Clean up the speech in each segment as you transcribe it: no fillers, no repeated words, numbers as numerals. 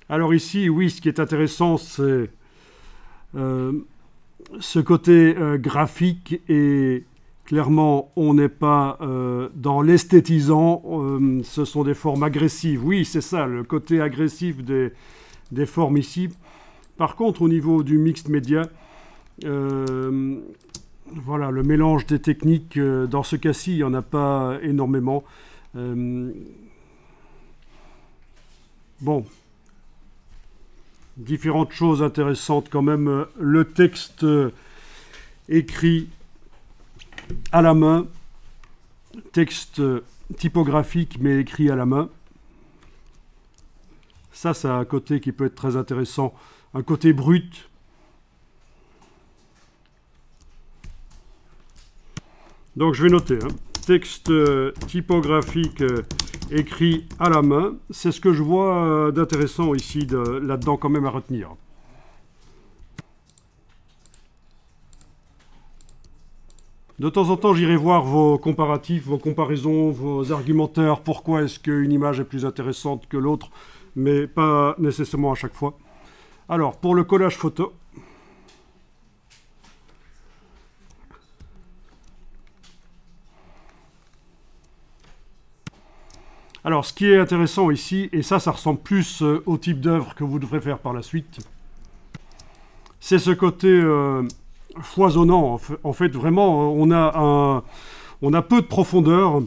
Alors ici, oui, ce qui est intéressant, c'est ce côté graphique, et clairement, on n'est pas dans l'esthétisant, ce sont des formes agressives. Oui, c'est ça, le côté agressif des formes ici. Par contre, au niveau du mixed media, voilà, le mélange des techniques, dans ce cas-ci, il n'y en a pas énormément. Bon, différentes choses intéressantes quand même. Le texte écrit à la main, texte typographique mais écrit à la main. Ça a un côté qui peut être très intéressant, un côté brut. Donc je vais noter, hein. Texte typographique écrit à la main, c'est ce que je vois d'intéressant ici, là-dedans quand même à retenir. De temps en temps, j'irai voir vos comparatifs, vos comparaisons, vos argumentaires, pourquoi est-ce qu'une image est plus intéressante que l'autre, mais pas nécessairement à chaque fois. Alors, pour le collage photo, alors, ce qui est intéressant ici, et ça ressemble plus au type d'œuvre que vous devrez faire par la suite, c'est ce côté foisonnant. En fait, vraiment, on a peu de profondeur,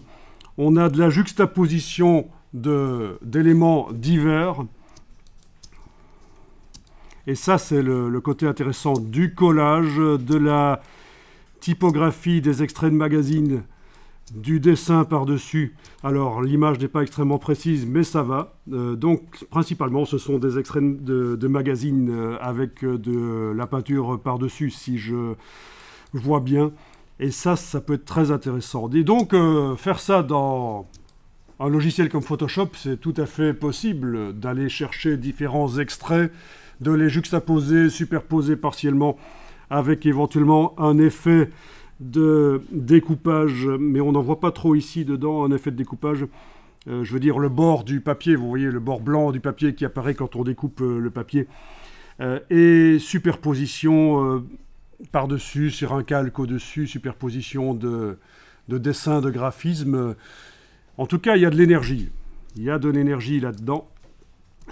on a de la juxtaposition d'éléments divers, et ça, c'est le côté intéressant du collage, de la typographie, des extraits de magazines, du dessin par-dessus. Alors, l'image n'est pas extrêmement précise, mais ça va. Donc, principalement, ce sont des extraits de magazines avec de la peinture par-dessus, si je vois bien. Et ça peut être très intéressant. Et donc, faire ça dans un logiciel comme Photoshop, c'est tout à fait possible d'aller chercher différents extraits, de les juxtaposer, superposer partiellement, avec éventuellement un effet de découpage, mais on n'en voit pas trop ici dedans, un effet de découpage. Je veux dire le bord du papier, vous voyez le bord blanc du papier qui apparaît quand on découpe le papier. Et superposition par-dessus, sur un calque au-dessus, superposition de dessin, de graphisme. En tout cas, il y a de l'énergie. Il y a de l'énergie là-dedans,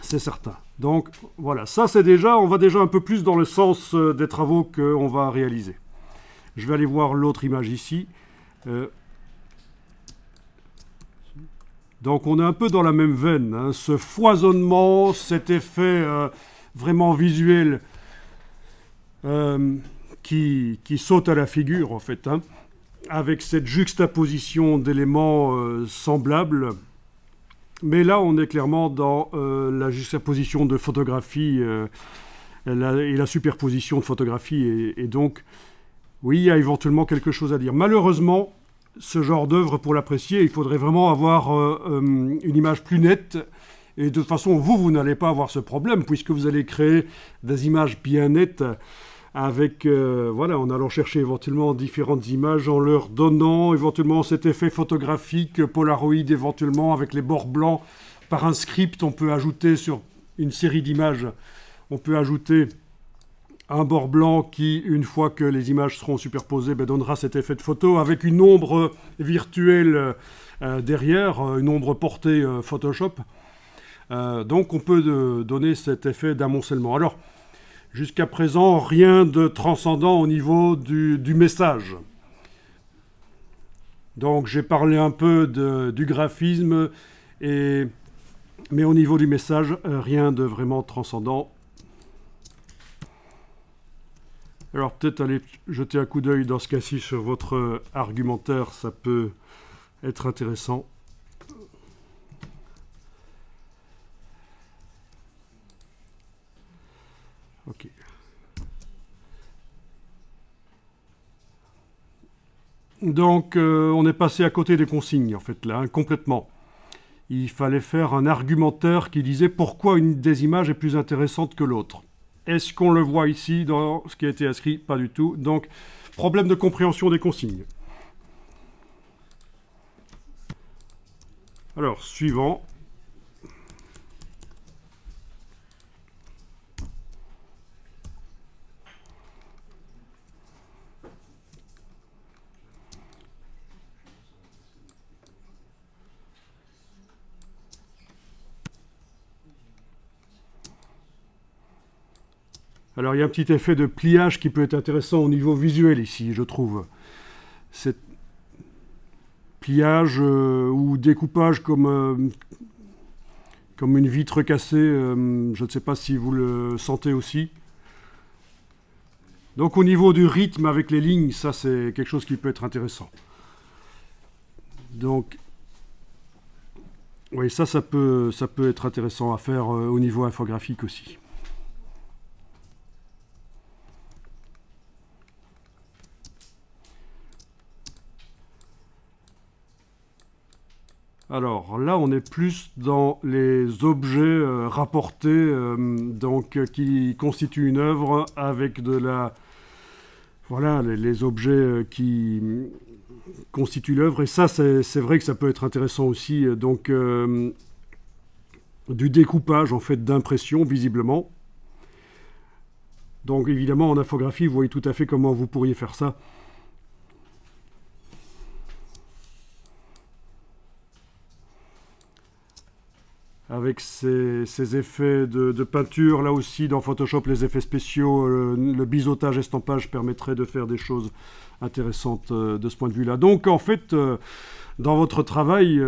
c'est certain. Donc voilà, ça c'est déjà, on va déjà un peu plus dans le sens des travaux qu'on va réaliser. Je vais aller voir l'autre image ici. Donc on est un peu dans la même veine, hein, ce foisonnement, cet effet vraiment visuel qui saute à la figure en fait, hein, avec cette juxtaposition d'éléments semblables. Mais là on est clairement dans la juxtaposition de photographie et la superposition de photographie, et donc oui, il y a éventuellement quelque chose à dire. Malheureusement, ce genre d'œuvre, pour l'apprécier, il faudrait vraiment avoir une image plus nette. Et de toute façon, vous n'allez pas avoir ce problème, puisque vous allez créer des images bien nettes avec, voilà, en allant chercher éventuellement différentes images, en leur donnant éventuellement cet effet photographique, Polaroid éventuellement, avec les bords blancs. Par un script, on peut ajouter sur une série d'images, on peut ajouter un bord blanc qui, une fois que les images seront superposées, donnera cet effet de photo avec une ombre virtuelle derrière, une ombre portée Photoshop. Donc on peut donner cet effet d'amoncellement. Alors, jusqu'à présent, rien de transcendant au niveau du message. Donc j'ai parlé un peu du graphisme, mais au niveau du message, rien de vraiment transcendant. Alors peut-être aller jeter un coup d'œil dans ce cas-ci sur votre argumentaire, ça peut être intéressant. Ok. Donc on est passé à côté des consignes en fait là, hein, complètement. Il fallait faire un argumentaire qui disait pourquoi une des images est plus intéressante que l'autre. Est-ce qu'on le voit ici dans ce qui a été inscrit? Pas du tout. Donc, problème de compréhension des consignes. Alors, suivant. Alors il y a un petit effet de pliage qui peut être intéressant au niveau visuel ici, je trouve. C'est pliage ou découpage comme une vitre cassée, je ne sais pas si vous le sentez aussi. Donc au niveau du rythme avec les lignes, ça c'est quelque chose qui peut être intéressant. Donc oui, ça peut être intéressant à faire au niveau infographique aussi. Alors là, on est plus dans les objets rapportés, qui constituent une œuvre avec de la... Voilà, les objets qui constituent l'œuvre. Et ça, c'est vrai que ça peut être intéressant aussi. Du découpage, en fait, d'impression, visiblement. Donc, évidemment, en infographie, vous voyez tout à fait comment vous pourriez faire ça. Avec ces effets de peinture, là aussi dans Photoshop, les effets spéciaux, le biseautage, estampage permettrait de faire des choses intéressantes de ce point de vue-là. Donc en fait, dans votre travail,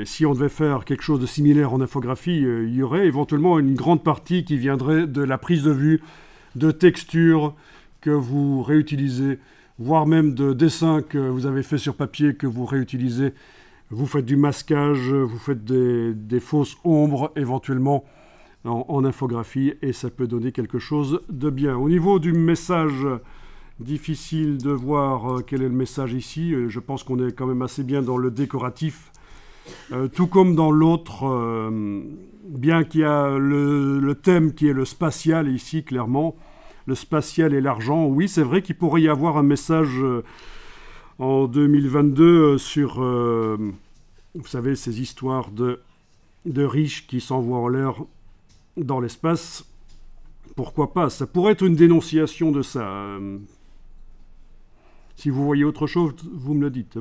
si on devait faire quelque chose de similaire en infographie, il y aurait éventuellement une grande partie qui viendrait de la prise de vue, de textures que vous réutilisez, voire même de dessins que vous avez fait sur papier que vous réutilisez. Vous faites du masquage, vous faites des fausses ombres éventuellement en infographie et ça peut donner quelque chose de bien. Au niveau du message, difficile de voir quel est le message ici. Je pense qu'on est quand même assez bien dans le décoratif. Tout comme dans l'autre, bien qu'il y a le thème qui est le spatial ici, clairement. Le spatial et l'argent, oui, c'est vrai qu'il pourrait y avoir un message... en 2022 sur, vous savez, ces histoires de riches qui s'envoient en l'air dans l'espace. Pourquoi pas? Ça pourrait être une dénonciation de ça. Si vous voyez autre chose, vous me le dites.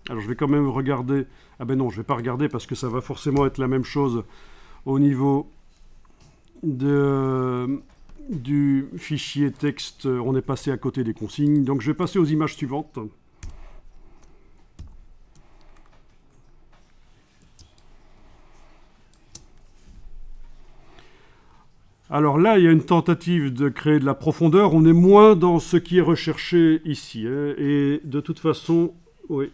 Alors je vais quand même regarder... Ah ben non, je ne vais pas regarder parce que ça va forcément être la même chose au niveau du fichier texte. On est passé à côté des consignes. Donc je vais passer aux images suivantes. Alors là, il y a une tentative de créer de la profondeur. On est moins dans ce qui est recherché ici. Et de toute façon, oui.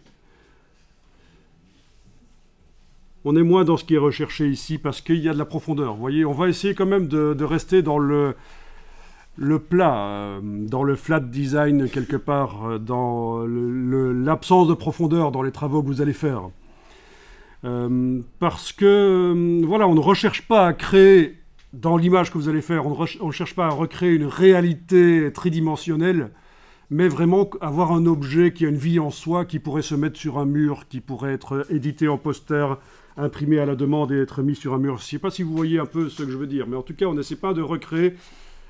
On est moins dans ce qui est recherché ici parce qu'il y a de la profondeur. Vous voyez, on va essayer quand même de rester dans le plat, dans le flat design quelque part, dans l'absence de profondeur dans les travaux que vous allez faire. Parce que, voilà, on ne recherche pas à créer, dans l'image que vous allez faire, on ne cherche pas à recréer une réalité tridimensionnelle, mais vraiment avoir un objet qui a une vie en soi, qui pourrait se mettre sur un mur, qui pourrait être édité en poster, imprimé à la demande et être mis sur un mur. Je ne sais pas si vous voyez un peu ce que je veux dire, mais en tout cas, on n'essaie pas de recréer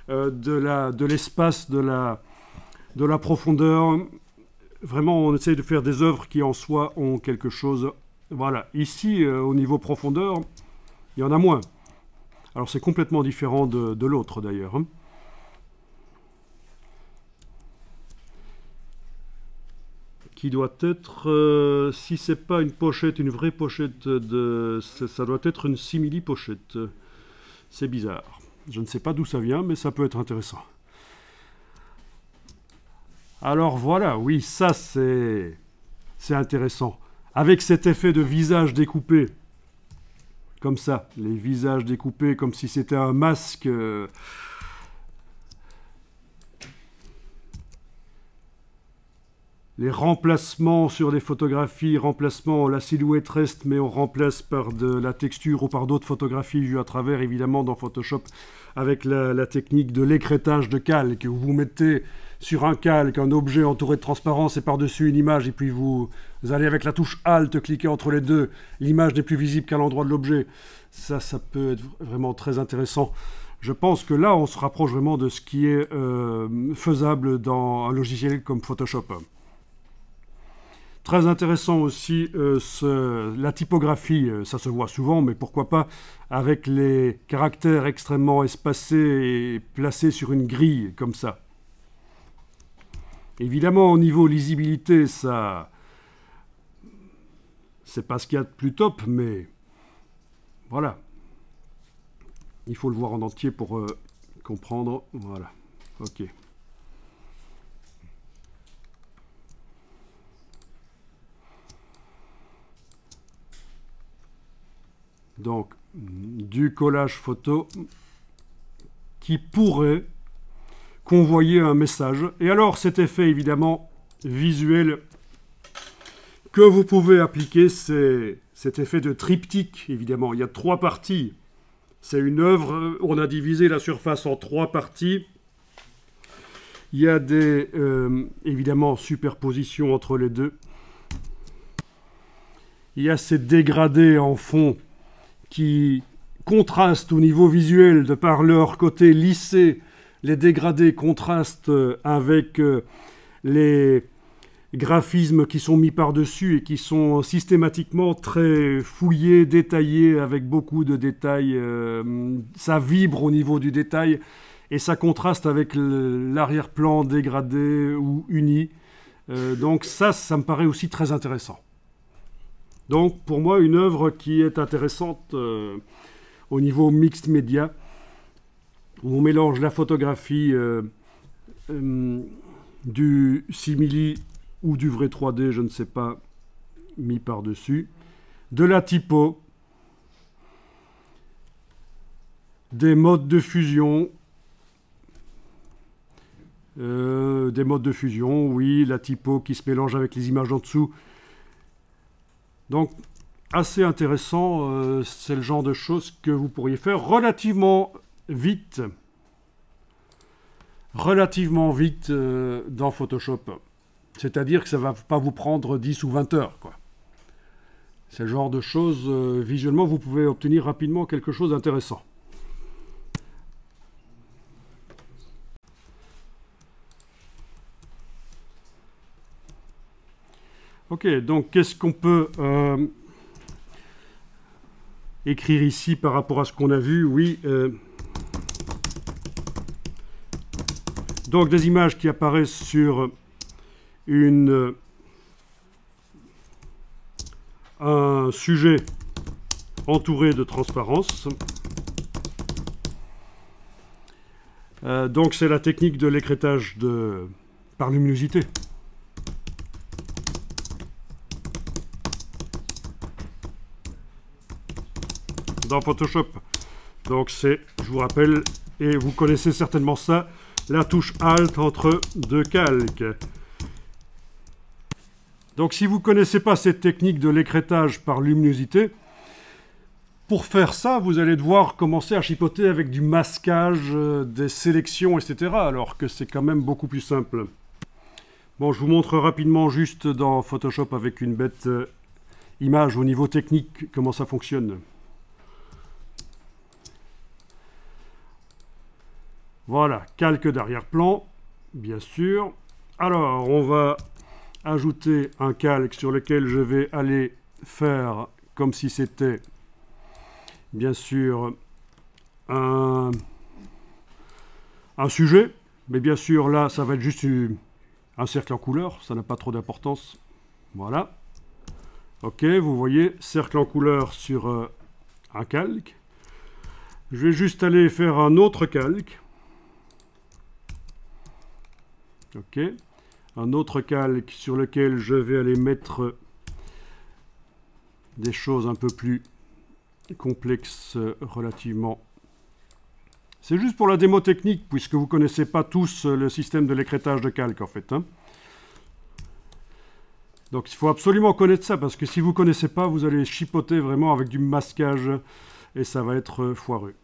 de l'espace, de la profondeur. Vraiment, on essaie de faire des œuvres qui en soi ont quelque chose. Voilà, ici, au niveau profondeur, il y en a moins. Alors c'est complètement différent de l'autre d'ailleurs. Qui doit être, si c'est pas une pochette, une vraie pochette, ça doit être une simili-pochette. C'est bizarre. Je ne sais pas d'où ça vient, mais ça peut être intéressant. Alors voilà, oui, ça c'est intéressant. Avec cet effet de visage découpé, comme ça, les visages découpés comme si c'était un masque. Les remplacements sur les photographies, remplacement, la silhouette reste, mais on remplace par de la texture ou par d'autres photographies vues à travers, évidemment, dans Photoshop, avec la technique de l'écrêtage de calque, où vous mettez sur un calque un objet entouré de transparence et par-dessus une image, et puis vous allez avec la touche Alt cliquer entre les deux, l'image n'est plus visible qu'à l'endroit de l'objet. Ça peut être vraiment très intéressant. Je pense que là, on se rapproche vraiment de ce qui est faisable dans un logiciel comme Photoshop. Très intéressant aussi la typographie, ça se voit souvent, mais pourquoi pas avec les caractères extrêmement espacés et placés sur une grille comme ça. Évidemment, au niveau lisibilité, ça, c'est pas ce qu'il y a de plus top, mais voilà. Il faut le voir en entier pour comprendre. Voilà. Ok. Donc, du collage photo qui pourrait convoyer un message. Et alors, cet effet, évidemment, visuel que vous pouvez appliquer, c'est cet effet de triptyque, évidemment. Il y a 3 parties. C'est une œuvre, on a divisé la surface en 3 parties. Il y a des, évidemment, superpositions entre les deux. Il y a ces dégradés en fond qui contrastent au niveau visuel de par leur côté lissé. Les dégradés contrastent avec les graphismes qui sont mis par-dessus et qui sont systématiquement très fouillés, détaillés, avec beaucoup de détails. Ça vibre au niveau du détail et ça contraste avec l'arrière-plan dégradé ou uni. Donc ça me paraît aussi très intéressant. Donc, pour moi, une œuvre qui est intéressante au niveau mixed média, où on mélange la photographie du simili ou du vrai 3D, je ne sais pas, mis par-dessus, de la typo, des modes de fusion, oui, la typo qui se mélange avec les images en dessous. Donc, assez intéressant, c'est le genre de choses que vous pourriez faire relativement vite dans Photoshop. C'est-à-dire que ça ne va pas vous prendre 10 ou 20 heures, quoi. C'est le genre de choses, visuellement, vous pouvez obtenir rapidement quelque chose d'intéressant. Ok, donc qu'est-ce qu'on peut écrire ici par rapport à ce qu'on a vu? Oui. Donc des images qui apparaissent sur un sujet entouré de transparence. Donc c'est la technique de l'écrêtage par luminosité. Dans Photoshop. Donc c'est, je vous rappelle, et vous connaissez certainement ça, la touche Alt entre 2 calques. Donc si vous ne connaissez pas cette technique de l'écrêtage par luminosité, pour faire ça, vous allez devoir commencer à chipoter avec du masquage, des sélections, etc. Alors que c'est quand même beaucoup plus simple. Bon, je vous montre rapidement juste dans Photoshop avec une bête image au niveau technique, comment ça fonctionne. Voilà, calque d'arrière-plan, bien sûr. Alors, on va ajouter un calque sur lequel je vais aller faire comme si c'était, bien sûr, un sujet. Mais bien sûr, là, ça va être juste un cercle en couleur, ça n'a pas trop d'importance. Voilà. Ok, vous voyez, cercle en couleur sur un calque. Je vais juste aller faire un autre calque. Ok, un autre calque sur lequel je vais aller mettre des choses un peu plus complexes relativement. C'est juste pour la démo technique, puisque vous ne connaissez pas tous le système de l'écrêtage de calque en fait. Hein. Donc il faut absolument connaître ça, parce que si vous ne connaissez pas, vous allez chipoter vraiment avec du masquage et ça va être foireux.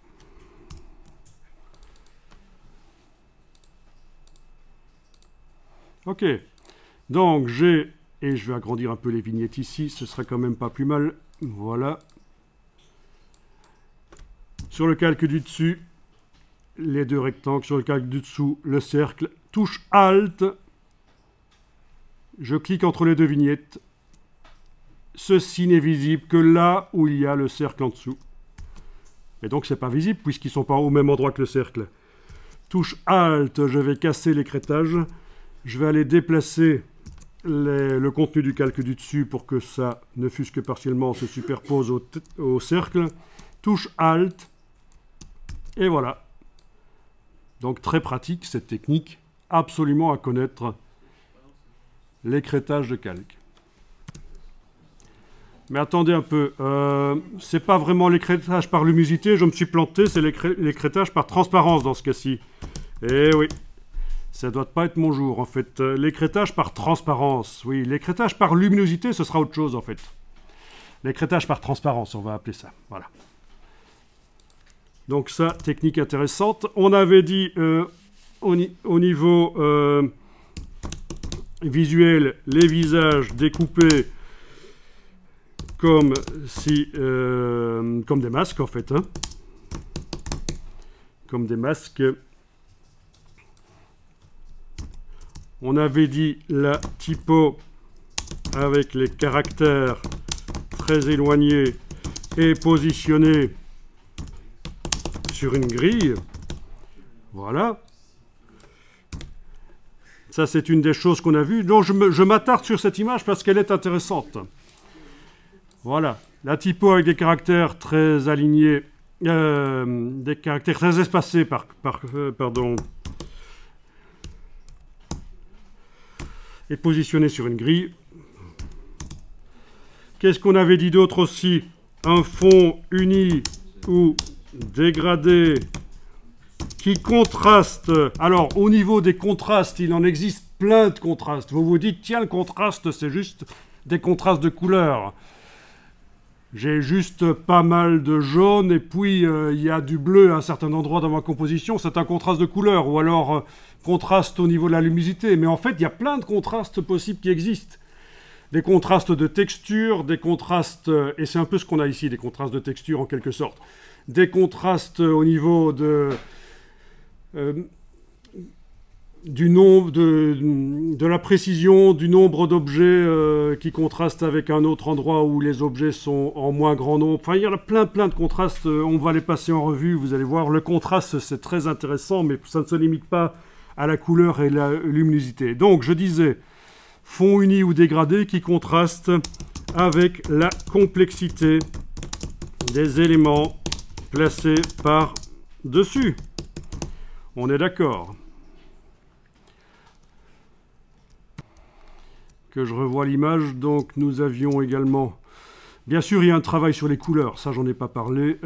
Ok, donc et je vais agrandir un peu les vignettes ici, ce serait quand même pas plus mal, voilà. Sur le calque du dessus, les 2 rectangles, sur le calque du dessous, le cercle, touche Alt, je clique entre les 2 vignettes, ceci n'est visible que là où il y a le cercle en dessous. Et donc c'est pas visible puisqu'ils ne sont pas au même endroit que le cercle. Touche Alt, je vais casser l'écrêtage. Je vais aller déplacer le contenu du calque du dessus pour que ça, ne fût-ce que partiellement, se superpose au cercle. Touche Alt. Et voilà. Donc très pratique cette technique, absolument à connaître, l'écrêtage de calque. Mais attendez un peu, c'est pas vraiment l'écrêtage par luminosité, je me suis planté, c'est l'écrêtage par transparence dans ce cas-ci. Eh oui, ça doit pas être mon jour en fait. L'écrêtage par transparence, oui, l'écrêtage par luminosité, ce sera autre chose en fait. L'écrêtage par transparence, on va appeler ça, voilà. Donc ça, technique intéressante. On avait dit au niveau visuel, les visages découpés comme des masques en fait, hein. Comme des masques. On avait dit la typo avec les caractères très éloignés et positionnés sur une grille. Voilà. Ça, c'est une des choses qu'on a vues. Donc, je m'attarde sur cette image parce qu'elle est intéressante. Voilà. La typo avec des caractères très alignés, des caractères très espacés, pardon, et positionnés sur une grille. Qu'est-ce qu'on avait dit d'autre aussi? Un fond uni ou dégradé qui contraste. Alors, au niveau des contrastes, il en existe plein de contrastes. Vous vous dites, tiens, le contraste, c'est juste des contrastes de couleurs. J'ai juste pas mal de jaune, et puis il y a du bleu à un certain endroit dans ma composition, c'est un contraste de couleur, ou alors contraste au niveau de la luminosité. Mais en fait, il y a plein de contrastes possibles qui existent. Des contrastes de texture, des contrastes, et c'est un peu ce qu'on a ici, des contrastes de texture en quelque sorte. Des contrastes au niveau du nombre de la précision du nombre d'objets qui contrastent avec un autre endroit où les objets sont en moins grand nombre. Enfin, il y en a plein de contrastes. On va les passer en revue. Vous allez voir, le contraste, c'est très intéressant, mais ça ne se limite pas à la couleur et la luminosité. Donc, je disais, fond uni ou dégradé qui contraste avec la complexité des éléments placés par-dessus. On est d'accord. Que je revois l'image, donc nous avions également... Bien sûr, il y a un travail sur les couleurs, ça j'en ai pas parlé.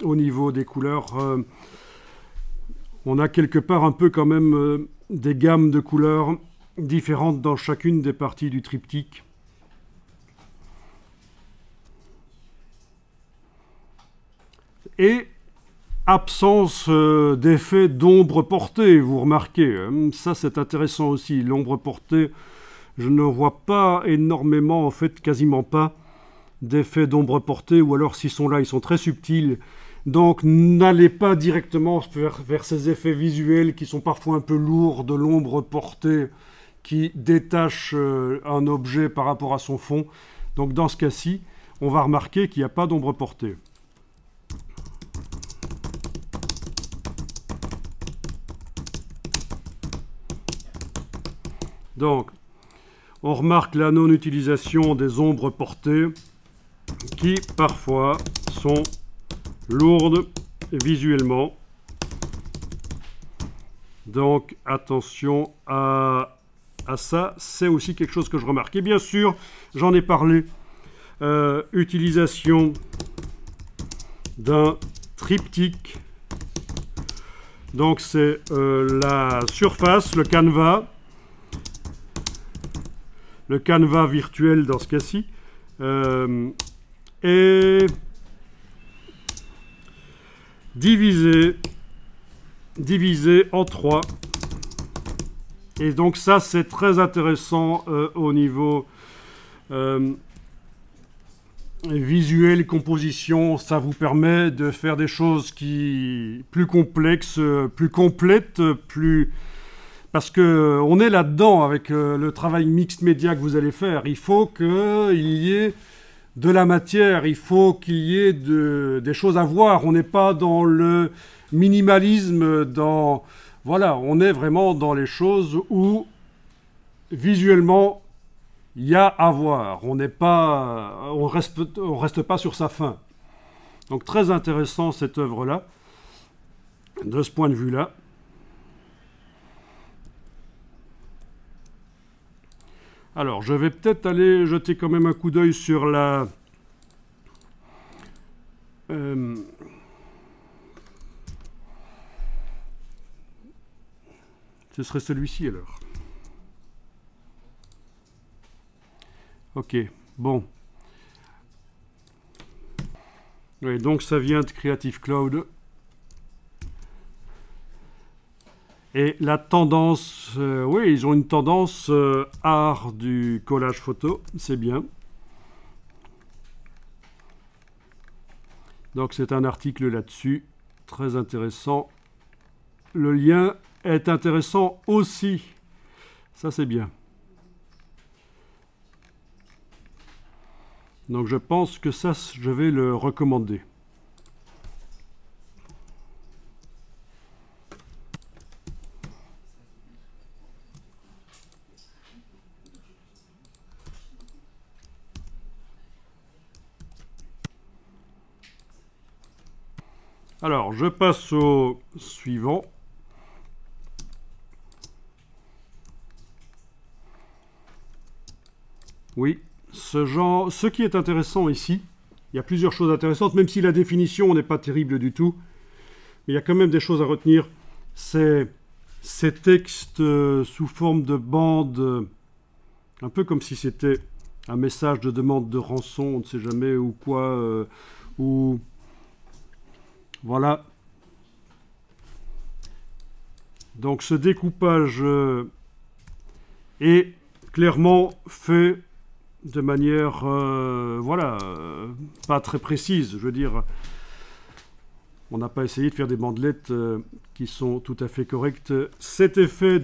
Au niveau des couleurs, on a quelque part un peu quand même des gammes de couleurs différentes dans chacune des parties du triptyque. Et absence d'effet d'ombre portée, vous remarquez. Ça, c'est intéressant aussi. L'ombre portée, je ne vois pas énormément, en fait, quasiment pas, d'effet d'ombre portée, ou alors s'ils sont là, ils sont très subtils. Donc, n'allez pas directement vers ces effets visuels qui sont parfois un peu lourds, de l'ombre portée, qui détache un objet par rapport à son fond. Donc, dans ce cas-ci, on va remarquer qu'il n'y a pas d'ombre portée. Donc, on remarque la non-utilisation des ombres portées qui, parfois, sont lourdes visuellement. Donc, attention à ça. C'est aussi quelque chose que je remarque. Et bien sûr, j'en ai parlé, utilisation d'un triptyque. Donc, c'est la surface, le canevas virtuel dans ce cas-ci, est divisé en 3. Et donc ça, c'est très intéressant au niveau visuel, composition. Ça vous permet de faire des choses plus complexes, plus complètes, plus parce qu'on est là-dedans avec le travail mixte média que vous allez faire. Il faut qu'il y ait de la matière, il faut qu'il y ait des choses à voir. On n'est pas dans le minimalisme, voilà, on est vraiment dans les choses où visuellement il y a à voir. On reste pas sur sa faim. Donc très intéressant cette œuvre-là, de ce point de vue-là. Alors, je vais peut-être aller jeter quand même un coup d'œil sur la... Ce serait celui-ci alors. Ok, bon. Oui, donc ça vient de Creative Cloud. Et la tendance, oui, ils ont une tendance art du collage photo, c'est bien. Donc c'est un article là-dessus, très intéressant. Le lien est intéressant aussi, ça c'est bien. Donc je pense que ça, je vais le recommander. Alors, je passe au suivant. Oui, ce qui est intéressant ici, il y a plusieurs choses intéressantes, même si la définition n'est pas terrible du tout, mais il y a quand même des choses à retenir. C'est ces textes sous forme de bande, un peu comme si c'était un message de demande de rançon, on ne sait jamais, ou quoi, ou... Voilà. Donc ce découpage est clairement fait de manière, voilà, pas très précise. Je veux dire, on n'a pas essayé de faire des bandelettes qui sont tout à fait correctes. Cet effet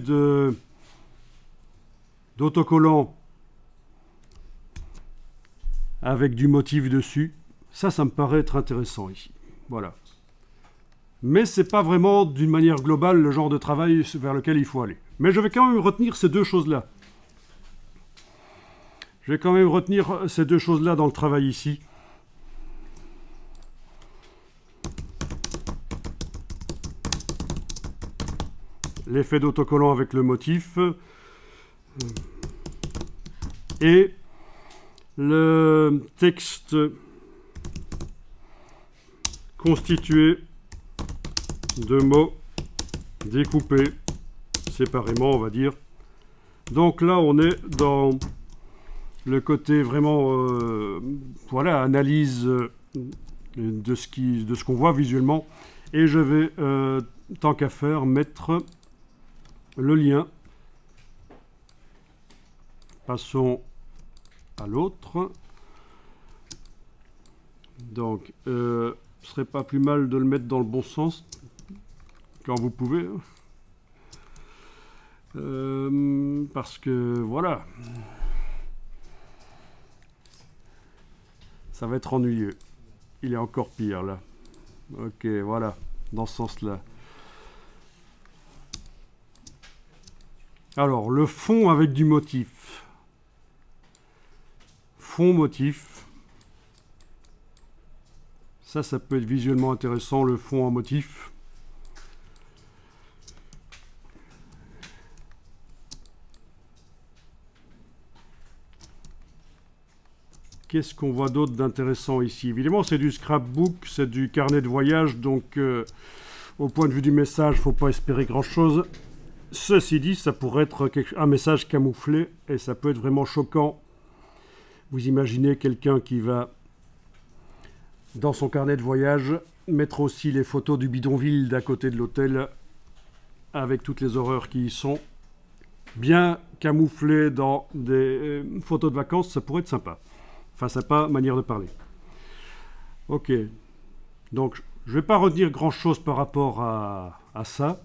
d'autocollant avec du motif dessus, ça me paraît être intéressant ici. Voilà. Mais ce n'est pas vraiment, d'une manière globale, le genre de travail vers lequel il faut aller. Mais je vais quand même retenir ces deux choses-là. Je vais quand même retenir ces deux choses-là dans le travail ici. L'effet d'autocollant avec le motif. Et le texte constitué de mots découpés séparément, on va dire. Donc là, on est dans le côté vraiment, voilà, analyse de ce qu'on voit visuellement. Et je vais, tant qu'à faire, mettre le lien. Passons à l'autre. Donc, ce serait pas plus mal de le mettre dans le bon sens quand vous pouvez. Parce que, voilà. Ça va être ennuyeux. Il est encore pire, là. Ok, voilà. Dans ce sens-là. Alors, le fond avec du motif. Fond motif. Ça peut être visuellement intéressant, le fond en motif. Qu'est-ce qu'on voit d'autre d'intéressant ici? Évidemment, c'est du scrapbook, c'est du carnet de voyage, donc au point de vue du message, il ne faut pas espérer grand-chose. Ceci dit, ça pourrait être un message camouflé, et ça peut être vraiment choquant. Vous imaginez quelqu'un qui va, dans son carnet de voyage, mettre aussi les photos du bidonville d'à côté de l'hôtel, avec toutes les horreurs qui y sont, bien camouflées dans des photos de vacances, ça pourrait être sympa. Enfin, sympa manière de parler. Ok. Donc, je ne vais pas redire grand-chose par rapport à ça.